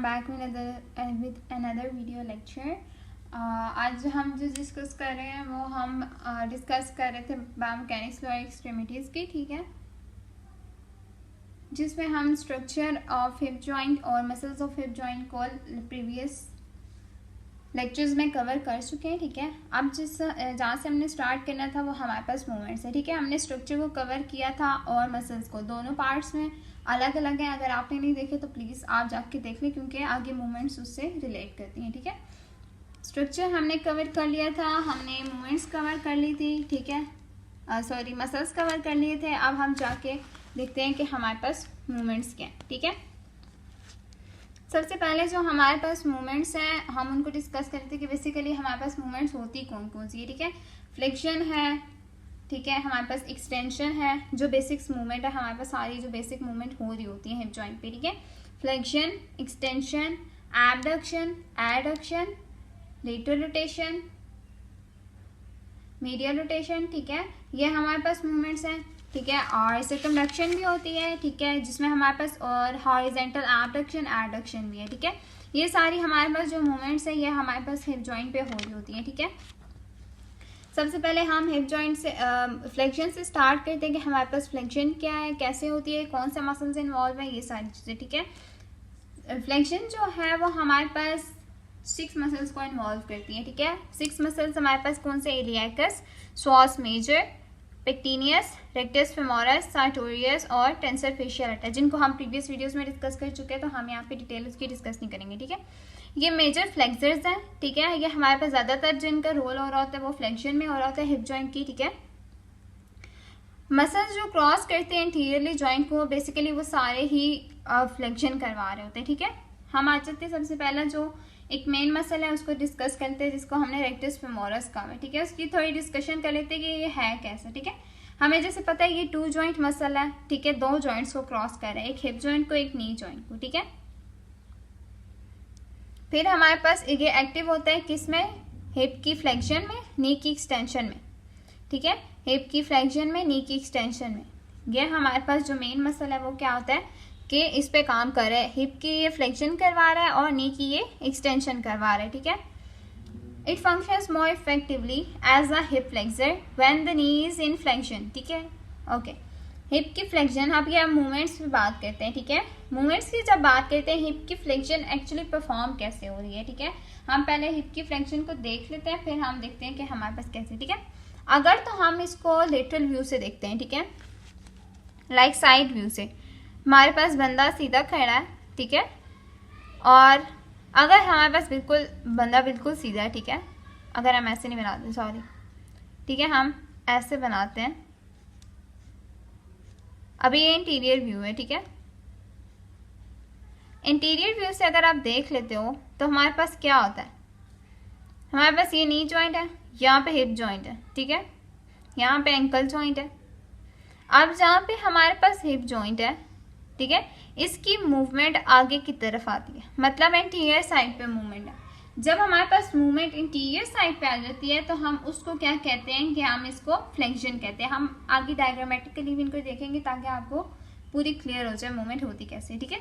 I'm back with another video lecture. आज हम जो डिस्कस कर रहे हैं वो हम डिस्कस कर रहे थे बायोमैकेनिक्स लोअर एक्सट्रीमिटीज़ की, ठीक है, जिसमें हम स्ट्रक्चर ऑफ हिप जॉइंट और मसल्स ऑफ हिप जॉइंट को प्रीवियस लेक्चर्स में कवर कर चुके हैं, ठीक है। अब जहाँ से हमने स्टार्ट करना था वो हमारे पास मूवमेंट्स है, ठीक है। हमने स्ट्रक्चर को कवर किया था और मसल्स को, दोनों पार्ट्स में अलग अलग हैं। अगर आपने नहीं देखे तो प्लीज़ आप जाके देख लें, क्योंकि आगे मूवमेंट्स उससे रिलेट करती हैं, ठीक है। स्ट्रक्चर हमने कवर कर लिया था, हमने मूवमेंट्स कवर कर ली थी, ठीक है, सॉरी मसल्स कवर कर लिए थे। अब हम जाके देखते हैं कि हमारे पास मूवमेंट्स क्या हैं, ठीक है। सबसे पहले जो हमारे पास मूवमेंट्स हैं हम उनको डिस्कस करते हैं कि बेसिकली हमारे पास मूवमेंट्स होती कौन कौन सी है, ठीक है। फ्लेक्शन है, ठीक है, हमारे पास एक्सटेंशन है, जो बेसिक्स मूवमेंट है हमारे पास सारी जो बेसिक मूवमेंट हो रही होती है हिप जॉइंट पे, ठीक है। Flexion, extension, abduction, adduction, lateral rotation, medial rotation, ठीक है, ये हमारे पास मूवमेंट्स हैं, ठीक है। और सर्कमडक्शन भी होती है, ठीक है, जिसमें हमारे पास और हॉरिजॉन्टल एबडक्शन, एडक्शन भी है, ठीक है। ये सारी हमारे पास जो मूवमेंट्स है ये हमारे पास हिप जॉइंट पे हो रही होती है, ठीक है। सबसे पहले हम हिप जॉइंट से फ्लेक्शन से स्टार्ट करते हैं कि हमारे पास फ्लेक्शन क्या है, कैसे होती है, कौन से मसल्स इन्वॉल्व है, ये सारी चीज़ें, ठीक है। फ्लेक्शन जो है वो हमारे पास 6 मसल्स को इन्वॉल्व करती है, ठीक है। 6 मसल्स हमारे पास कौन से, इलियाकस, पsoas मेजर, पेक्टिनियस, रेक्टस फेमोरस, सार्टोरियस और टेंसर फेशियल अटैच, जिनको हम प्रीवियस वीडियोस में डिस्कस कर चुके हैं, तो हम यहाँ पे डिटेल उसकी डिस्कस नहीं करेंगे, ठीक है। ये मेजर फ्लेक्सर्स हैं, ठीक है, ये हमारे पास ज़्यादातर जिनका रोल हो रहा होता है वो फ्लेक्शन में हो रहा होता है हिप जॉइंट की, ठीक है। मसल्स जो क्रॉस करते हैं इंटीरियरली जॉइंट को, बेसिकली वो सारे ही फ्लेक्शन करवा रहे होते हैं, ठीक है। हम आ जाते हैं सबसे पहला जो एक मेन मसल है उसको डिस्कस करते हैं, जिसको हमने रेक्टस फेमोरस कहा है, ठीक है। उसकी थोड़ी डिस्कशन कर लेते हैं कि ये है कैसा, ठीक है। हमें जैसे पता है ये 2 जॉइंट मसल है, ठीक है, 2 जॉइंट्स को क्रॉस कर रहा है, एक हिप जॉइंट को एक नी जॉइंट को, ठीक है। फिर हमारे पास ये एक्टिव होता है किसमें, हिप की फ्लेक्शन में, नी की एक्सटेंशन में, ठीक है। हिप की फ्लेक्शन में, नी की एक्सटेंशन में, ये हमारे पास जो मेन मसल है वो क्या होता है कि इस पे काम कर रहा है, हिप की ये फ्लेक्शन करवा रहा है और नी की ये एक्सटेंशन करवा रहा है, ठीक है। It functions more effectively as a hip flexor when the knee is in flexion, ठीक है, ओके। हिप की फ्लेक्शन, अब ये हम मूवमेंट्स पे बात करते हैं, ठीक है। मूवमेंट्स की जब बात करते हैं हिप की फ्लेक्शन एक्चुअली परफॉर्म कैसे हो रही है, ठीक है। हम पहले हिप की फ्लेक्शन को देख लेते हैं, फिर हम देखते हैं कि हमारे पास कैसे, ठीक है। अगर तो हम इसको लेटरल व्यू से देखते हैं, ठीक है, लाइक साइड व्यू से, हमारे पास बंदा सीधा खड़ा है, ठीक है, और अगर हमारे पास बंदा बिल्कुल सीधा है, ठीक है, अगर हम ऐसे नहीं बनाते, सॉरी, ठीक है, हम ऐसे बनाते हैं। अभी ये इंटीरियर व्यू है, ठीक है। इंटीरियर व्यू से अगर आप देख लेते हो तो हमारे पास क्या होता है, हमारे पास ये नी जॉइंट है, यहाँ पे हिप जॉइंट है, ठीक है, यहाँ पे एंकल जॉइंट है। अब जहाँ पे हमारे पास हिप जॉइंट है, ठीक है, इसकी मूवमेंट आगे की तरफ आती है, मतलब इंटीरियर साइड पे मूवमेंट है। जब हमारे पास मूवमेंट इंटीरियर साइड पे आ जाती है तो हम उसको क्या कहते हैं कि हम इसको फ्लेक्शन कहते हैं। हम आगे डायग्रामेटिकली भी इनको देखेंगे ताकि आपको पूरी क्लियर हो जाए मूवमेंट होती कैसे, ठीक है।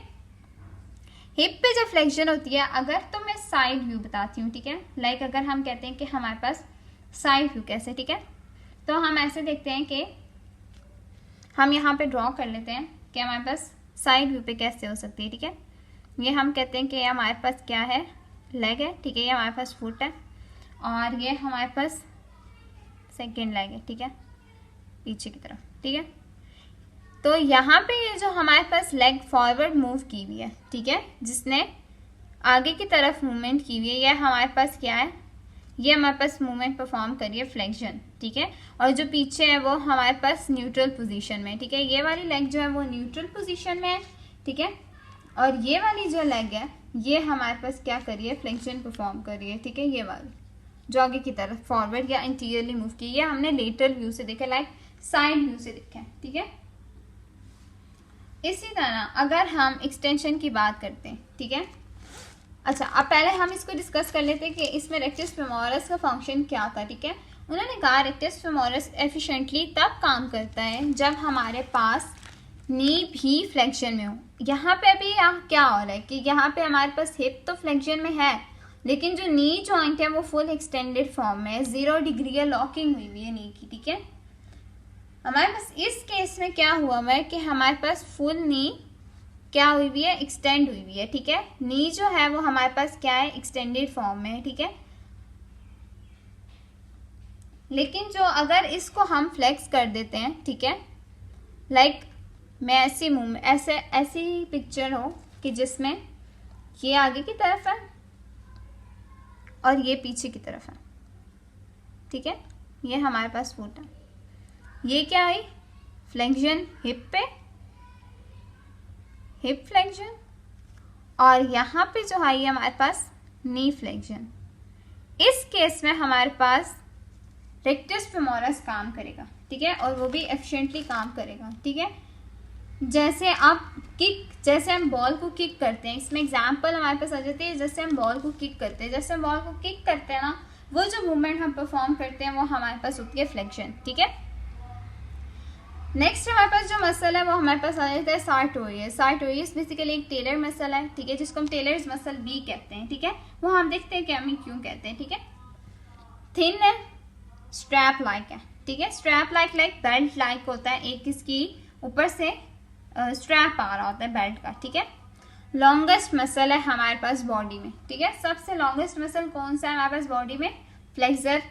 हिप पे जब फ्लेक्शन होती है, अगर तो मैं साइड व्यू बताती हूँ, ठीक है, लाइक अगर हम कहते हैं कि हमारे पास साइड व्यू कैसे, ठीक है, तो हम ऐसे देखते हैं कि हम यहाँ पे ड्रॉ कर लेते हैं कि हमारे पास साइड व्यू पे कैसे हो सकती है, ठीक है। ये हम कहते हैं कि हमारे पास क्या है, लेग है, ठीक है, ये हमारे पास फुट है और ये हमारे पास सेकंड लेग है, ठीक है, पीछे की तरफ, ठीक है। तो यहाँ पे ये जो हमारे पास लेग फॉरवर्ड मूव की हुई है, ठीक है, जिसने आगे की तरफ मूवमेंट की हुई है, ये हमारे पास क्या है, ये हमारे पास मूवमेंट परफॉर्म करिए फ्लेक्शन, ठीक है। और जो पीछे है वो हमारे पास न्यूट्रल पोजीशन में, ठीक है, ये वाली लेग जो है वो न्यूट्रल पोजीशन में है, ठीक है, और ये वाली जो लेग है ये हमारे पास क्या करिए, फ्लेक्शन परफॉर्म करिए, ठीक है। ये वाली जो आगे की तरफ फॉरवर्ड या इंटीरियरली मूव की, ये हमने लेटरल व्यू से देखा, लाइक साइड व्यू से देखा है, ठीक है। इसी तरह अगर हम एक्सटेंशन की बात करते हैं, ठीक है, अच्छा, अब पहले हम इसको डिस्कस कर लेते हैं कि इसमें रेक्टस फेमोरस का फंक्शन क्या था, ठीक है। उन्होंने कहा रेक्टस फेमोरस एफिशिएंटली तब काम करता है जब हमारे पास नी भी फ्लेक्शन में हो। यहाँ पे अभी क्या हो रहा है कि यहाँ पे हमारे पास हिप तो फ्लेक्शन में है, लेकिन जो नी जॉइंट है वो फुल एक्सटेंडेड फॉर्म में है, 0 डिग्री है, लॉकिंग हुई हुई है नी की, ठीक है। हमारे पास इस केस में क्या हुआ हुआ है कि हमारे पास फुल नी क्या हुई हुई है, एक्सटेंड हुई हुई है, ठीक है। नी जो है वो हमारे पास क्या है, एक्सटेंडेड फॉर्म में है, ठीक है। लेकिन जो अगर इसको हम फ्लेक्स कर देते हैं, ठीक है, लाइक मैं ऐसी मूवमेंट ऐसी पिक्चर हो कि जिसमें ये आगे की तरफ है और ये पीछे की तरफ है, ठीक है। ये हमारे पास फुट है, ये क्या है, फ्लेक्शन हिप पे, हिप फ्लेक्शन, और यहाँ पे जो है हमारे पास नी फ्लेक्शन। इस केस में हमारे पास रेक्टस फेमोरस काम करेगा, ठीक है, और वो भी एफिशिएंटली काम करेगा, ठीक है। जैसे हम बॉल को किक करते हैं, इसमें एग्जांपल हमारे पास आ जाती है, जैसे हम बॉल को किक करते हैं, जैसे हम बॉल को किक करते हैं ना, वो जो मूवमेंट हम परफॉर्म करते हैं वो हमारे पास होती है फ्लेक्शन, ठीक है। नेक्स्ट हमारे पास जो मसल है वो हमारे पास आ जाता है सार्टोरियस। सार्टोरियस बेसिकली एक टेलर मसल है, ठीक है, जिसको हम टेलर्स मसल भी कहते हैं, ठीक है। वो हम देखते हैं कि हम क्यों कहते हैं, ठीक है। थिन है, स्ट्रैप लाइक है, ठीक है। स्ट्रैप लाइक बेल्ट लाइक होता है, एक इसकी ऊपर से स्ट्रैप आ रहा होता है बेल्ट का, ठीक है। लॉन्गेस्ट मसल है हमारे पास बॉडी में, ठीक है। सबसे लॉन्गेस्ट मसल कौन सा है हमारे पास बॉडी में, फ्लेक्सर।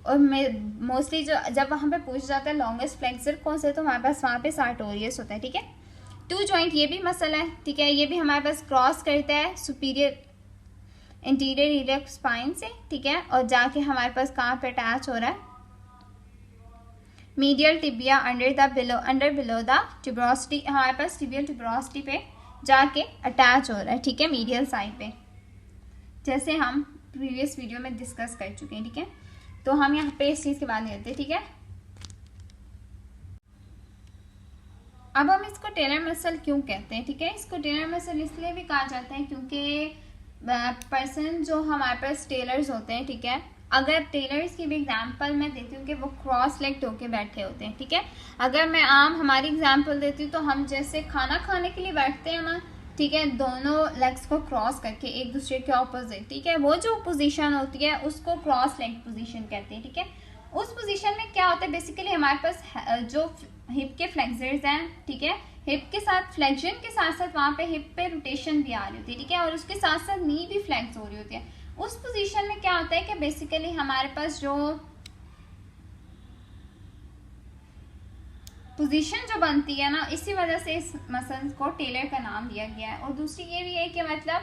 और मोस्टली जो जब वहाँ पे पूछ जाता है लॉन्गेस्ट फ्लेक्सर कौन सा है, तो हमारे पास वहाँ पे सार्टोरियस होता है, ठीक है। 2 जॉइंट ये भी मसल है, ठीक है, ये भी हमारे पास क्रॉस करता है सुपीरियर इंटीरियर इलियक स्पाइन से, ठीक है, और जाके हमारे पास कहाँ पे अटैच हो रहा है, medial tibia under below the tuberosity, हमारे पास टिबियल ट्यूबरोसिटी पे जाके अटैच हो रहा है, ठीक है, मीडियल साइड पे, जैसे हम प्रीवियस वीडियो में डिस्कस कर चुके हैं, ठीक है। तो हम यहाँ पे इस चीज के बाद नहीं लेते, ठीक है। अब हम इसको टेलर मसल क्यों कहते हैं, ठीक है। इसको टेलर मसल इसलिए भी कहा जाता है क्योंकि पर्सन जो हमारे पास टेलर्स होते हैं, ठीक है, अगर टेलर्स की भी एग्जांपल मैं देती हूँ कि वो क्रॉस लेग्ड होके बैठे होते हैं, ठीक है। अगर मैं हमारी एग्जांपल देती हूँ तो हम जैसे खाना खाने के लिए बैठते हैं ना, ठीक है, दोनों लेग्स को क्रॉस करके एक दूसरे के ऑपोजिट, ठीक है, वो जो पोजीशन होती है उसको क्रॉस लेग पोजीशन कहते हैं, ठीक है। उस पोजीशन में क्या होता है, बेसिकली हमारे पास जो हिप के फ्लेक्सर्स हैं, ठीक है, हिप के साथ फ्लेक्शन के साथ साथ वहाँ पे हिप पे रोटेशन भी आ रही होती है, ठीक है, और उसके साथ साथ नी भी फ्लेक्स हो रही होती है। उस पोजीशन में क्या होता है कि बेसिकली हमारे पास जो पोजीशन जो बनती है ना, इसी वजह से इस मसल को टेलर का नाम दिया गया है। और दूसरी ये भी है कि मतलब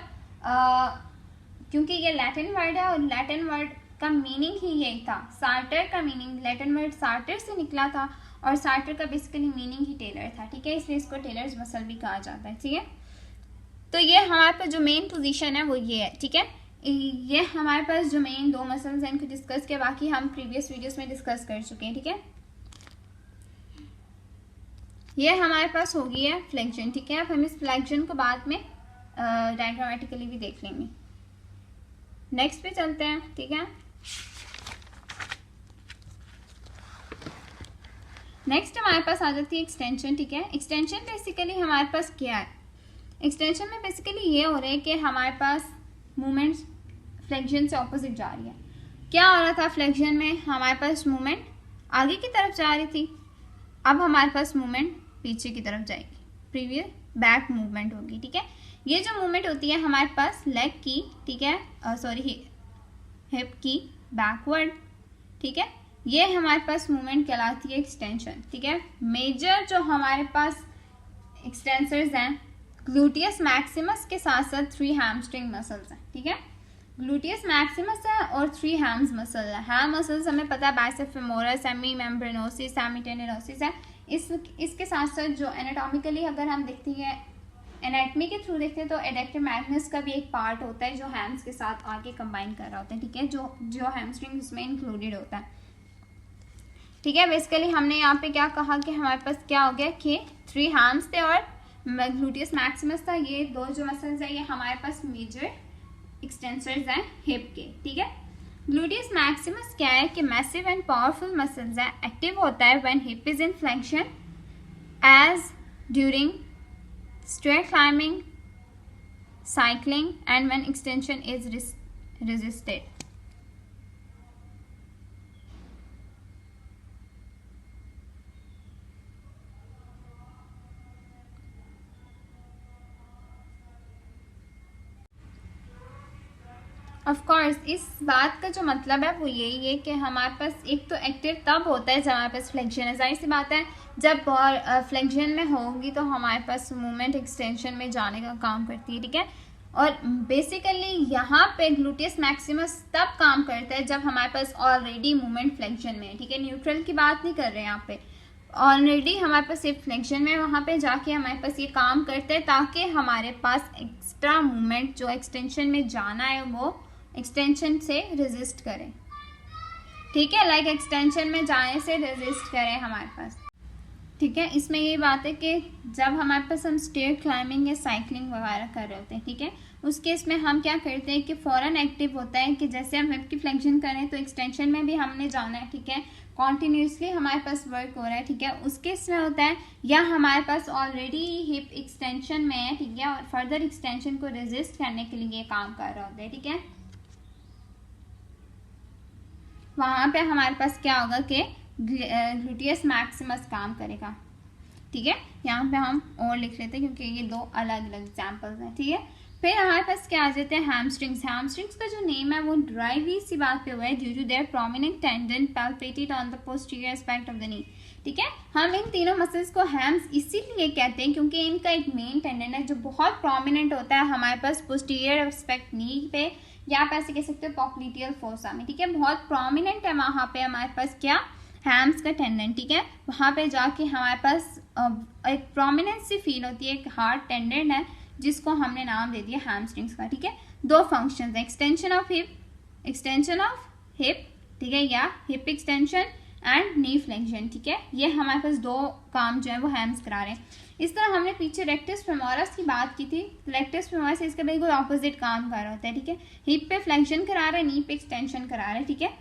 क्योंकि ये लैटिन वर्ड है और लैटिन वर्ड का मीनिंग ही यही था, सार्टर का मीनिंग, लैटिन वर्ड सार्टर से निकला था और सार्टर का बेसिकली मीनिंग ही टेलर था, ठीक है, इसलिए इसको टेलर्स मसल भी कहा जाता है, ठीक है। तो ये हमारे पास जो मेन पोजीशन है वो ये है, ठीक है। ये हमारे पास जो मेन 2 मसल्स हैं इनको डिस्कस किया, बाकी हम प्रीवियस वीडियोस में डिस्कस कर चुके हैं, ठीक है। ये हमारे पास हो गई है फ्लेक्शन, ठीक है। अब हम इस फ्लेक्शन को बाद में डायग्रामेटिकली भी देख लेंगे। नेक्स्ट पे चलते हैं, ठीक है। नेक्स्ट हमारे पास आ जाती है एक्सटेंशन, ठीक है। एक्सटेंशन बेसिकली हमारे पास क्या है, एक्सटेंशन में बेसिकली ये हो रहा है कि हमारे पास मूवमेंट फ्लेक्शन से ऑपोजिट जा रही है। क्या हो रहा था फ्लेक्शन में, हमारे पास मूवमेंट आगे की तरफ जा रही थी, अब हमारे पास मूवमेंट पीछे की तरफ जाएगी, प्रीवियस बैक मूवमेंट होगी, ठीक है। ये जो मूवमेंट होती है हमारे पास लेग की, ठीक है, हिप की बैकवर्ड, ठीक है, ये हमारे पास मूवमेंट कहलाती है एक्सटेंशन, ठीक है। मेजर जो हमारे पास एक्सटेंसर्स हैं ग्लूटियस मैक्सिमस के साथ साथ 3 हैमस्ट्रिंग मसल्स हैं, ठीक है। ग्लूटियस मैक्सिमस है और 3 हैम्स मसल है। हैम मसल्स हमें पता है बाइसेप फेमोरस, सेमी मेम्ब्रेनोसिस, सेमी टेंडनोसिस है। इसके साथ साथ जो एनाटॉमिकली अगर हम देखते हैं, एनाटमी के थ्रू देखते हैं तो एडेक्टर मैग्नस का भी एक पार्ट होता है जो हैम्स के साथ आके कंबाइन कर रहा होता है, ठीक है, जो हैमस्ट्रिंग इसमें इंक्लूडेड होता है, ठीक है। बेसिकली हमने यहाँ पे क्या कहा कि हमारे पास क्या हो गया कि 3 हैम्स थे और ग्लूटियस मैक्सिमस था। ये 2 जो मसल्स है ये हमारे पास मेजर एक्सटेंसर्स हैं हिप के, ठीक है। ग्लूटियस मैक्सिमस क्या है कि मैसिव एंड पावरफुल मसल्स है, एक्टिव होता है when hip is in flexion as during straight climbing, cycling, and when extension is resisted. Of course इस बात का जो मतलब है वो यही है कि हमारे पास एक तो एक्टिव तब होता है जब हमारे पास फ्लेक्शन है। जाहिर सी बात है जब फ्लेक्शन में होगी तो हमारे पास मूवमेंट एक्सटेंशन में जाने का काम करती है, ठीक है। और बेसिकली यहाँ पे ग्लूटियस मैक्सिमस तब काम करता है जब हमारे पास ऑलरेडी मूवमेंट फ्लेक्शन में है, ठीक है। न्यूट्रल की बात नहीं कर रहे हैं यहाँ पे, ऑलरेडी हमारे पास सिर्फ फ्लेक्शन में, वहाँ पे जाके हमारे पास ये काम करता है ताकि हमारे पास एक्स्ट्रा मूवमेंट जो एक्सटेंशन में जाना है वो एक्सटेंशन से रेजिस्ट करें, ठीक है। लाइक एक्सटेंशन में जाने से रेजिस्ट करें हमारे पास, ठीक है। इसमें ये बात है कि जब हमारे पास हम स्टेयर क्लाइंबिंग या साइकिलिंग वगैरह कर रहे होते हैं, ठीक है, उस केस में हम क्या करते हैं कि फ़ौरन एक्टिव होता है कि जैसे हम हिप की फ्लेक्शन करें तो एक्सटेंशन में भी हमने जाना है, ठीक है। कॉन्टीन्यूसली हमारे पास वर्क हो रहा है, ठीक है। उस केस में होता है या हमारे पास ऑलरेडी हिप एक्सटेंशन में है, ठीक है, और फर्दर एक्सटेंशन को रेजिस्ट करने के लिए काम कर रहा होता है, ठीक है। वहाँ पे हमारे पास क्या होगा कि ग्लूटियस मैक्सिमस काम करेगा, ठीक है। यहाँ पे हम और लिख लेते हैं क्योंकि ये दो अलग अलग एग्जाम्पल्स हैं, ठीक है। फिर हमारे पास क्या आ जाते हैं हैमस्ट्रिंग्स। हैमस्ट्रिंग्स का जो नेम है वो ड्राइव ही इसी बात पे हुआ है, due to their prominent tendon palpated on the posterior aspect of the knee, ठीक है। हम इन तीनों मसल्स को हैम्स इसीलिए कहते हैं क्योंकि इनका एक मेन टेंडन है जो बहुत प्रोमिनेंट होता है हमारे पास पोस्टीरियर एस्पेक्ट नी पे, या आप ऐसे कह सकते हो पॉप्लिटियल फोसा में, ठीक है। बहुत प्रोमिनेंट है वहाँ पे हमारे पास क्या, हैम्स का टेंडन, ठीक है। वहाँ पे जाके हमारे पास एक प्रोमिनेंस सी फील होती है, एक हार्ड टेंडन है जिसको हमने नाम दे दिया हैमस्ट्रिंग्स का, ठीक है। दो फंक्शंस है, एक्सटेंशन ऑफ हिप, ठीक है, या hip extension and knee flexion, ठीक है। ये हमारे पास दो काम जो है वो हैम्स करा रहे हैं। इस तरह हमने पीछे रेक्टस फेमोरस की बात की थी, रेक्टस फेमोरस इसका बिल्कुल ऑपोजिट काम कर रहा होता है, ठीक है। हिप पे फ्लेक्शन करा रहा है, नी पे एक्सटेंशन करा रहा है, ठीक है।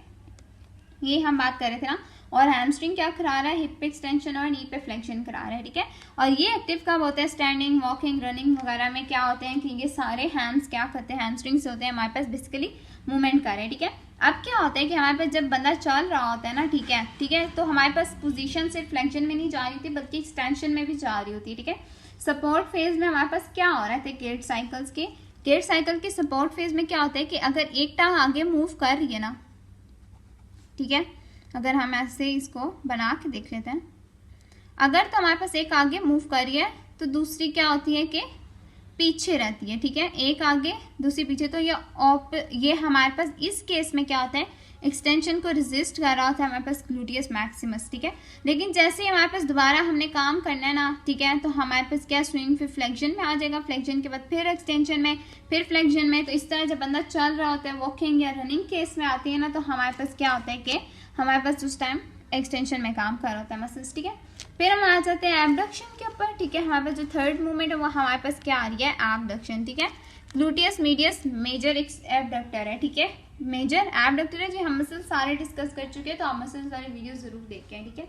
ये हम बात कर रहे थे ना। और हैमस्ट्रिंग क्या करा रहा है, हिप पे एक्सटेंशन और नी पे फ्लेक्शन करा रहा है, ठीक है। और ये एक्टिव कब होता है, स्टैंडिंग, वॉकिंग, रनिंग वगैरह में क्या होते हैं कि ये सारे हैम्स क्या करते हैं, हैमस्ट्रिंग्स होते हैं हमारे पास बेसिकली मूवमेंट कर रहे हैं, ठीक है। अब क्या होता है कि हमारे पास जब बंदा चल रहा होता है ना, ठीक है, तो हमारे पास पोजीशन सिर्फ फ्लेक्शन में नहीं जा रही थी बल्कि एक्सटेंशन में भी जा रही होती है, ठीक है। सपोर्ट फेज में हमारे पास क्या हो रहा है, गेट साइकिल के सपोर्ट फेज में क्या होता है कि अगर एक टांग आगे मूव कर रही है ना, ठीक है, अगर हम ऐसे इसको बना के देख लेते हैं, अगर तो हमारे पास एक आगे मूव कर रही है तो दूसरी क्या होती है कि पीछे रहती है, ठीक है। एक आगे दूसरी पीछे, तो ये हमारे पास इस केस में क्या होता है, एक्सटेंशन को रेजिस्ट कर रहा होता है हमारे पास ग्लूटियस मैक्सिमस, ठीक है। लेकिन जैसे ही हमारे पास दोबारा हमने काम करना है ना, ठीक है, तो हमारे पास क्या स्विंग फिर फ्लेक्शन में आ जाएगा, फ्लेक्शन के बाद फिर एक्सटेंशन में, फिर फ्लेक्शन में। तो इस तरह जब बंदा चल रहा होता है, वॉकिंग या रनिंग केस में आती है ना, तो हमारे पास क्या होता है कि हमारे पास उस टाइम एक्सटेंशन में काम कर रहा होता है मसल्स, ठीक है। फिर हम आ जाते हैं एबडक्शन के ऊपर, ठीक है। हमारे पास जो थर्ड मूवमेंट है वो हमारे पास क्या आ रही है, एबडक्शन, ठीक है। ग्लूटियस मीडियस मेजर एबडक्टर है, ठीक है, मेजर एबडक्टर है। जो हम मसल सारे डिस्कस कर चुके हैं तो आप मसल सारे वीडियो जरूर देखें, ठीक है।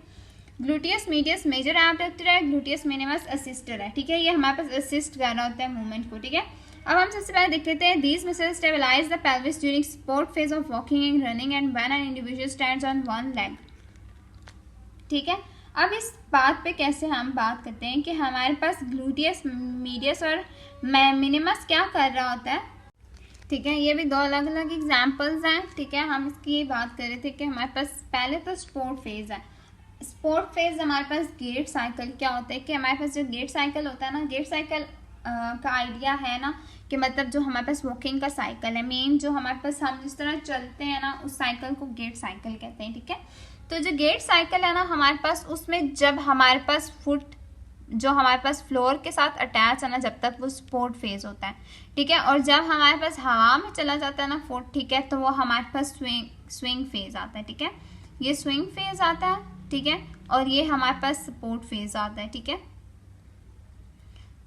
ग्लूटियस मीडियस मेजर एबडक्टर है, ग्लूटियस मिनिमस असिस्टर है, ठीक है। ये हमारे पास असिस्ट कर रहा होता है मूवमेंट को, ठीक है। अब हम सबसे पहले देख लेते हैं, these muscles stabilise the pelvis during support phase of walking and running and when an individual stands on one leg, ठीक है। अब इस बात पे कैसे हम बात करते हैं कि हमारे पास ग्लूटियस मीडियस और मिनिमस क्या कर रहा होता है, ठीक है। ये भी दो अलग अलग एग्जांपल्स हैं, ठीक है। हम इसकी बात कर रहे थे कि हमारे पास पहले तो स्पोर्ट फेज है। स्पोर्ट फेज हमारे पास गेट साइकिल क्या होता है कि हमारे पास जो गेट साइकिल होता है ना, गेट साइकिल का आइडिया है ना कि मतलब जो हमारे पास वॉकिंग का साइकिल है, मेन जो हमारे पास हम जिस तरह चलते हैं ना उस साइकिल को गेट साइकिल कहते हैं, ठीक है। तो जो गेट साइकिल है ना हमारे पास, उसमें जब हमारे पास फुट जो हमारे पास फ्लोर के साथ अटैच है ना, जब तक वो स्पोर्ट फेज होता है, ठीक है। और जब हमारे पास हवा में चला जाता है ना फुट, ठीक है, तो वो हमारे पास स्विंग फेज आता है, ठीक है। ये स्विंग फेज आता है, ठीक है, और ये हमारे पास सपोर्ट फेज आता है, ठीक है।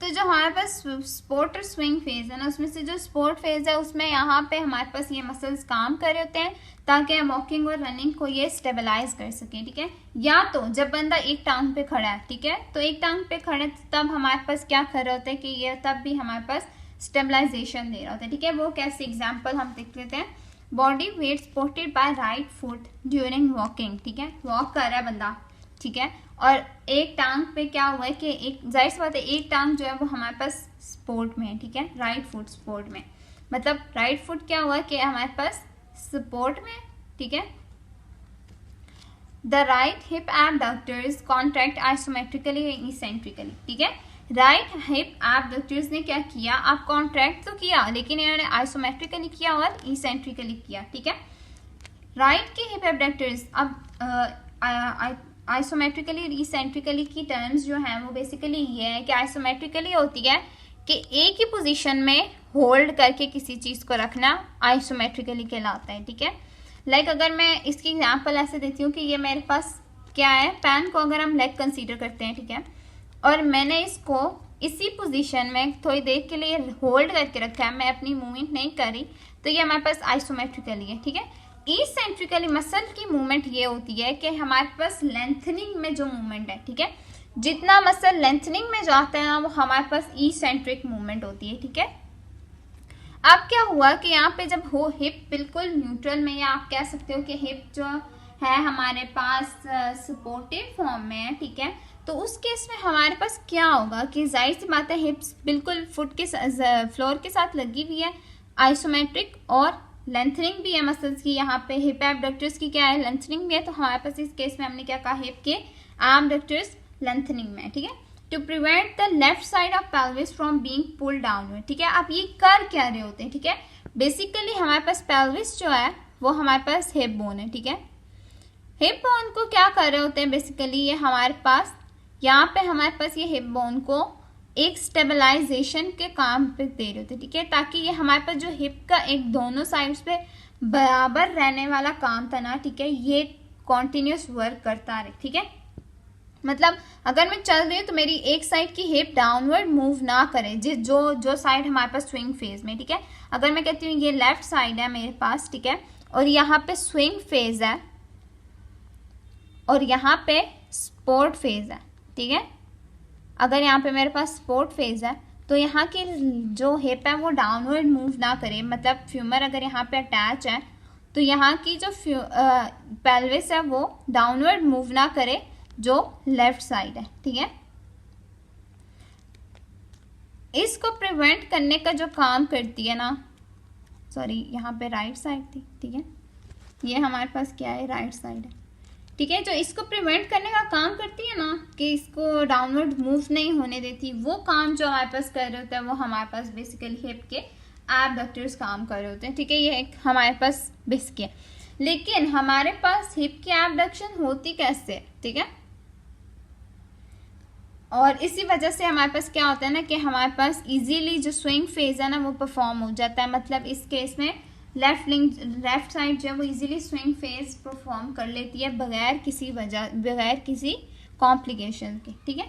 तो जो हमारे पास सपोर्ट और स्विंग फेज है ना, उसमें से जो सपोर्ट फेज है उसमें यहाँ पे हमारे पास ये मसल्स काम कर रहे होते हैं ताकि हम वॉकिंग और रनिंग को ये स्टेबलाइज कर सकें, ठीक है। या तो जब बंदा एक टांग पे खड़ा है, ठीक है, तो एक टांग पे खड़े तब हमारे पास क्या कर रहे होते हैं कि ये तब भी हमारे पास स्टेबलाइजेशन दे रहा होता है, ठीक है। वो कैसे एग्जाम्पल हम देख लेते हैं। Body weight supported by right foot during walking, ठीक है, वॉक कर रहा है बंदा, ठीक है, और एक टांग पे क्या हुआ है कि एक जाहिर सी बात है एक टांग जो है वो हमारे पास सपोर्ट में है, ठीक है, राइट फुट सपोर्ट में, मतलब राइट फुट क्या हुआ कि हमारे पास सपोर्ट में, ठीक है। The right hip abductors contract isometrically eccentrically, ठीक है। राइट हिप एबडक्टर्स ने क्या किया, आप कॉन्ट्रैक्ट तो किया लेकिन इन्होंने आइसोमेट्रिकली किया और इसेंट्रिकली किया, ठीक है। राइट के हिप एबडक्टर्स, अब आइसोमेट्रिकली और इसेंट्रिकली की टर्म्स जो हैं वो बेसिकली ये है कि आइसोमेट्रिकली होती है कि एक ही पोजीशन में होल्ड करके किसी चीज़ को रखना आइसोमेट्रिकली कहलाता है, ठीक है। लाइक अगर मैं इसकी एग्जांपल ऐसे देती हूँ कि ये मेरे पास क्या है, पेन को अगर हम लेग कंसीडर करते हैं, ठीक है, और मैंने इसको इसी पोजीशन में थोड़ी देर के लिए होल्ड करके रखा है, मैं अपनी मूवमेंट नहीं कर रही, तो ये हमारे पास आइसोमेट्रिकली है, ठीक है। इसेंट्रिकली मसल की मूवमेंट ये होती है कि हमारे पास लेंथनिंग में जो मूवमेंट है, ठीक है, जितना मसल लेंथनिंग में जाता है ना वो हमारे पास इसेंट्रिक मूवमेंट होती है, ठीक है। अब क्या हुआ कि यहाँ पे जब हो हिप बिल्कुल न्यूट्रल में, या आप कह सकते हो कि हिप जो है हमारे पास सपोर्टिव फॉर्म में है, ठीक है, तो उस केस में हमारे पास क्या होगा कि जाहिर सी बात है हिप्स बिल्कुल फुट के फ्लोर के साथ लगी हुई है, आइसोमेट्रिक और लेंथनिंग भी है मसल्स की, यहाँ पे हिप एबडक्टर्स की क्या है, लेंथनिंग भी है, तो हमारे पास इस केस में हमने क्या कहा, हिप के एबडक्टर्स लेंथनिंग में है, ठीक है। To prevent the left side of pelvis from being pulled downward, ठीक है। आप ये कर क्या रहे होते हैं, ठीक है, बेसिकली हमारे पास पेल्विस जो है वो हमारे पास हिप बोन है, ठीक है। हिप बोन को क्या कर रहे होते हैं बेसिकली, ये हमारे पास यहाँ पे हमारे पास ये हिप बोन को एक स्टेबलाइजेशन के काम पे दे रहे होते हैं, ठीक है, ताकि ये हमारे पास जो हिप का एक दोनों साइड्स पे बराबर रहने वाला काम था ना, ठीक है, ये कॉन्टिन्यूस वर्क करता रहे, ठीक है। मतलब अगर मैं चल रही हूँ तो मेरी एक साइड की हिप डाउनवर्ड मूव ना करे, जो साइड हमारे पास स्विंग फेज में, ठीक है। अगर मैं कहती हूँ ये लेफ्ट साइड है मेरे पास, ठीक है, और यहाँ पे स्विंग फेज है और यहाँ पे स्पोर्ट फेज है, ठीक है। अगर यहाँ पे मेरे पास स्पोर्ट फेज है तो यहाँ की जो हिप है वो डाउनवर्ड मूव ना करे, मतलब फ्यूमर अगर यहाँ पे अटैच है तो यहाँ की जो पेल्विस है वो डाउनवर्ड मूव ना करे जो लेफ्ट साइड है, ठीक है। इसको प्रिवेंट करने का जो काम करती है ना, सॉरी यहाँ पे राइट साइड थी, ठीक है, ये हमारे पास क्या है, राइट साइड है, ठीक है। जो इसको प्रिवेंट करने का काम करती है ना कि इसको डाउनवर्ड मूव नहीं होने देती, वो काम जो हमारे पास कर रहे होते हैं वो हमारे पास बेसिकली हिप के एबडक्टर्स काम कर रहे होते हैं, ठीक है। ये एक हमारे पास बेसिक है, लेकिन हमारे पास हिप की एबडक्शन होती कैसे है, ठीक है। और इसी वजह से हमारे पास क्या होता है ना कि हमारे पास इजीली जो स्विंग फेज है ना वो परफॉर्म हो जाता है, मतलब इस केस में लेफ्ट साइड जो है वो इजीली स्विंग फेज परफॉर्म कर लेती है बगैर किसी कॉम्प्लिकेशन के, ठीक है।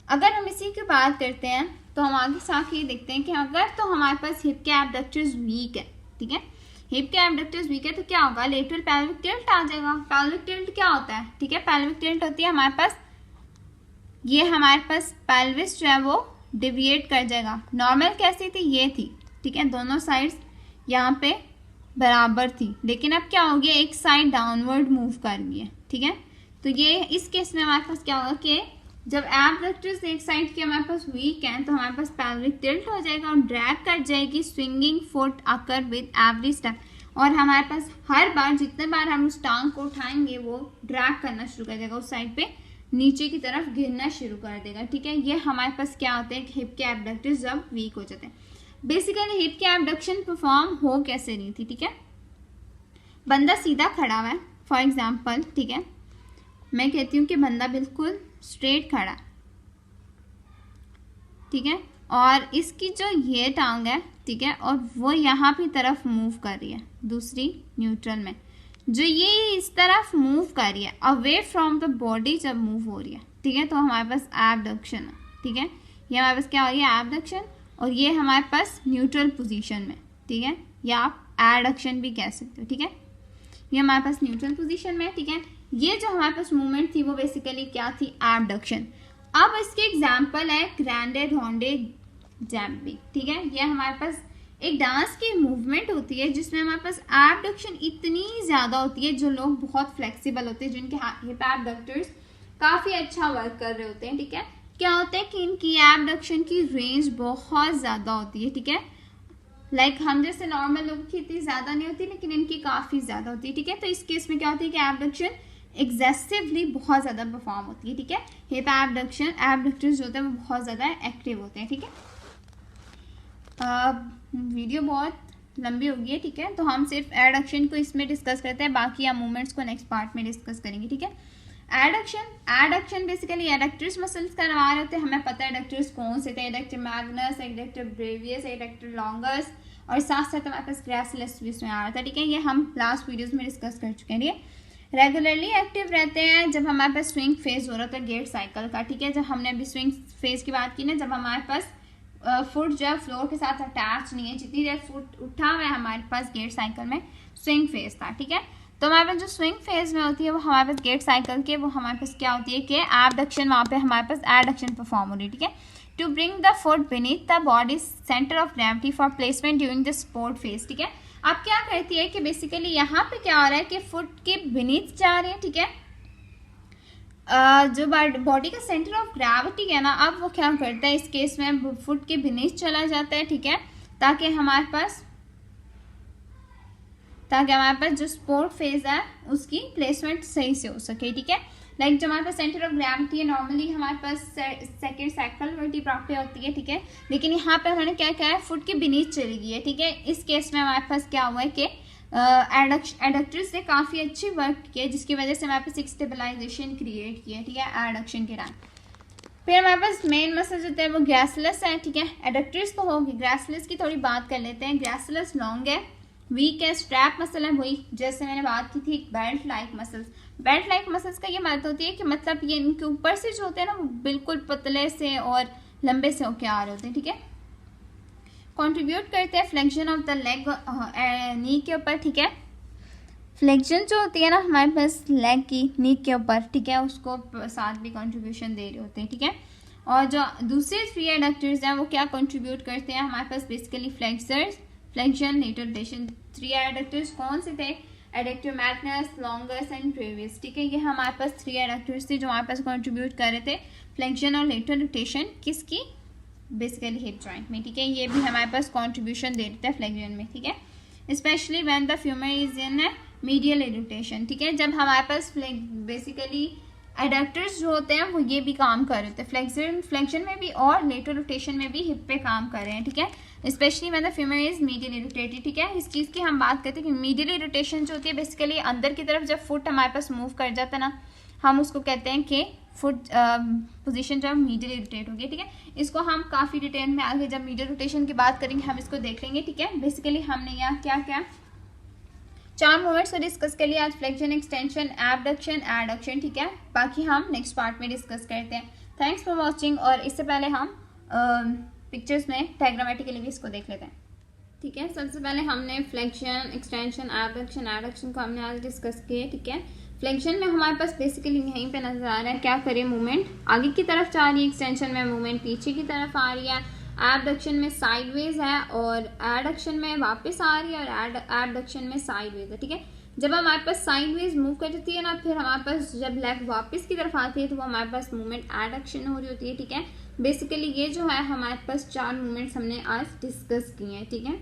अगर हम इसी की बात करते हैं तो हम आगे साथ ये देखते हैं कि अगर तो हमारे पास हिप के एबडक्टर्स वीक है, ठीक है, हिप के एबडक्टर्स वीक है तो क्या होगा, लेटरल पेल्विक टिल्ट आ जाएगा। पेल्विक टिल्ट क्या होता है, ठीक है, पेल्विक टिल्ट होती है हमारे पास, ये हमारे पास पेल्विस जो है वो डिविएट कर जाएगा। नॉर्मल कैसी थी, ये थी, ठीक है, दोनों साइड्स यहाँ पे बराबर थी, लेकिन अब क्या हो गया, एक साइड डाउनवर्ड मूव कर गई है, ठीक है। तो ये इस केस में हमारे पास क्या होगा कि जब एबडक्टर्स एक साइड के हमारे पास वीक हैं तो हमारे पास पेल्विक टिल्ट हो जाएगा और ड्रैग कर जाएगी swinging foot occur with every step, और हमारे पास हर बार जितने बार हम उस टांग को उठाएंगे वो ड्रैग करना शुरू कर देगा, उस साइड पे नीचे की तरफ गिरना शुरू कर देगा, ठीक है। ये हमारे पास क्या होता है कि हिप के एबडक्टर्स जब वीक हो जाते हैं। बेसिकली हिप के एबडक्शन परफॉर्म हो कैसे रही थी, ठीक है, बंदा सीधा खड़ा हुआ है फॉर एग्जांपल, ठीक है, मैं कहती हूँ कि बंदा बिल्कुल स्ट्रेट खड़ा है, ठीक है, और इसकी जो ये टांग है, ठीक है, और वो यहाँ की तरफ मूव कर रही है दूसरी न्यूट्रल में, जो ये इस तरफ मूव कर रही है अवे फ्रॉम द बॉडी जब मूव हो रही है, ठीक है, तो हमारे पास एबडक्शन है, ठीक है। ये हमारे पास क्या हो गया एबडक्शन, और ये हमारे पास न्यूट्रल पोजीशन में, ठीक है, या आप एडक्शन भी कह सकते हो, ठीक है। ये हमारे पास न्यूट्रल पोजीशन में, ठीक है। ये जो हमारे पास मूवमेंट थी वो बेसिकली क्या थी, एबडक्शन। अब इसके एग्जाम्पल है ग्रैंडे रोंडे जैम्पिंग, ठीक है। ये हमारे पास एक डांस की मूवमेंट होती है जिसमें हमारे पास एबडक्शन इतनी ज़्यादा होती है, जो लोग बहुत फ्लेक्सिबल होते हैं, जिनके हिप एबडक्टर्स काफ़ी अच्छा वर्क कर रहे होते हैं, ठीक है। क्या होता है कि इनकी एबडक्शन की रेंज बहुत ज़्यादा होती है, ठीक है। लाइक हम जैसे नॉर्मल लोगों की इतनी ज़्यादा नहीं होती, लेकिन इनकी काफ़ी ज़्यादा होती है, ठीक है। तो इस केस में क्या होती है कि एबडक्शन एग्जेसिवली बहुत ज़्यादा परफॉर्म होती है, ठीक है। हिप एबडक्शन एबडक्टर्स जो होते हैं वो बहुत ज़्यादा एक्टिव होते हैं, ठीक है। वीडियो बहुत लंबी हो गई है, ठीक है, तो हम सिर्फ एडक्शन को इसमें डिस्कस करते हैं, बाकी हम मूवमेंट्स को नेक्स्ट पार्ट में डिस्कस करेंगे, ठीक है। एडक्शन बेसिकली एडक्टर्स मसल्स करवा रहे होते हैं। हमें पता है एडक्टर्स कौन से थे, adductor magnus, adductor brevis, adductor longus, और साथ साथ हमारे पास ग्रेसिलस भी इसमें आ रहा था, ठीक है। ये हम लास्ट वीडियोस में डिस्कस कर चुके हैं, ठीक है। रेगुलरली एक्टिव रहते हैं जब हमारे पास स्विंग फेज हो रहा था गेट साइकिल का, ठीक है। जब हमने अभी स्विंग फेज की बात की ना, जब हमारे पास फुट जो है फ्लोर के साथ अटैच नहीं है, जितनी देर फुट उठा हुआ है हमारे पास गेट साइकिल में स्विंग फेज था, ठीक है। तो हमारे पास जो स्विंग फेज में होती है वो हमारे पास गेट साइकिल के, वो हमारे पास क्या होती है कि एबडक्शन, वहाँ पे हमारे पास एडक्शन परफॉर्म हो रही है, ठीक है। To bring the foot beneath the body centre of gravity for placement during the support phase, ठीक है। अब क्या करती है कि बेसिकली यहाँ पे क्या हो रहा है कि फुट के बीनीथ जा रही है, ठीक है। जो बॉडी का सेंटर ऑफ ग्रेविटी है ना, अब वो क्या करता है इस केस में फुट के बीनीथ चला जाता है, ठीक है, ताकि हमारे पास जो स्पोर्ट फेज है उसकी प्लेसमेंट सही से हो सके, ठीक है। लाइक जो हमारे पास सेंटर ऑफ ग्रेविटी है नॉर्मली हमारे पास सेकंड सैक्रल वर्टिब्रा पे होती है, ठीक है, लेकिन यहाँ पे हमने क्या किया है, फुट के बीनीथ चली गई है, ठीक है। इस केस में हमारे पास क्या हुआ है कि एडक्टर्स ने काफ़ी अच्छी वर्क की है, जिसकी वजह से हमारे पास एक स्टेबलाइजेशन क्रिएट किया है, ठीक है, एडक्शन के टाइम। फिर हमारे पास मेन मसल जो है वो ग्रेसिलस है, ठीक है। एडक्टर्स तो होगी, ग्रेसिलस की थोड़ी बात कर लेते हैं। ग्रेसिलस लॉन्ग है, वीक है, स्ट्रैप मसल है, वही जैसे मैंने बात की थी belt like muscles. Belt like muscles का ये मतलब होती है कि मतलब ये इनके ऊपर से जो होते हैं ना वो बिल्कुल पतले से और लंबे से होके आ रहे होते हैं, ठीक है। कंट्रीब्यूट करते हैं फ्लेक्शन ऑफ द लेग नी के ऊपर, ठीक है। फ्लेक्शन जो होती है ना हमारे पास लेग की नी के ऊपर, ठीक है, उसको साथ भी कंट्रीब्यूशन दे रहे होते हैं, ठीक है। और जो दूसरे थ्री एडक्टर्स हैं वो क्या कंट्रीब्यूट करते हैं हमारे पास basically flexors, flexion, lateral rotation. Three adductors कौन से थे, adductor magnus, longus and brevis, ठीक है। ये हमारे पास थ्री एडक्टर्स थे जो हमारे पास कंट्रीब्यूट कर रहे थे फ्लेक्शन और लेटरल रोटेशन किसकी, बेसिकली हिप जॉइंट में, ठीक है। ये भी हमारे पास कंट्रीब्यूशन दे देते हैं फ्लेक्शन में, ठीक है। Specially when the femur is in medial rotation, ठीक है। जब हमारे पास बेसिकली एडक्टर्स जो होते हैं वो ये भी काम कर रहे होते हैं फ्लेक्शन में भी और लेटरल रोटेशन में भी हिप पे काम कर रहे हैं, ठीक है। Specially when the femur is medially rotated, ठीक है। इस चीज़ की हम बात करते हैं कि मीडियली रोटेशन जो होती है बेसिकली अंदर की तरफ जब फुट हमारे पास मूव कर जाता है ना, हम उसको कहते हैं कि फुट पोजीशन जो है मीडियली रोटेट होगी, ठीक है। इसको हम काफ़ी डिटेल में आगे जब मीडियल रोटेशन की बात करेंगे हम इसको देख लेंगे, ठीक है। बेसिकली हमने यहाँ क्या क्या चार मूवमेंट्स को डिस्कस कर लिया आज, फ्लेक्शन, एक्सटेंशन, एबडक्शन, एडक्शन, ठीक है। बाकी हम नेक्स्ट पार्ट में डिस्कस करते हैं। Thanks for watching. और इससे पहले हम पिक्चर्स में डायग्रामेटिकली भी इसको देख लेते हैं, ठीक है। सबसे पहले हमने फ्लेक्शन, एक्सटेंशन, एबडक्शन, एडक्शन को हमने आज डिस्कस किए, ठीक है। फ्लेक्शन में हमारे पास बेसिकली यहीं पे नजर आ रहा है क्या करें, मूवमेंट आगे की तरफ जा रही है, एक्सटेंशन में मूवमेंट पीछे की तरफ आ रही है, एबडक्शन में साइडवेज है और एडक्शन में वापस आ रही है और एबडक्शन में साइडवेज है, ठीक है। जब हमारे पास साइडवेज मूव कर जाती है ना, फिर हमारे पास जब लेग वापस की तरफ आती है तो वो हमारे पास मूवमेंट एडक्शन हो रही होती है, ठीक है। बेसिकली ये जो है हमारे पास चार मूवमेंट्स हमने आज डिस्कस किए हैं, ठीक है।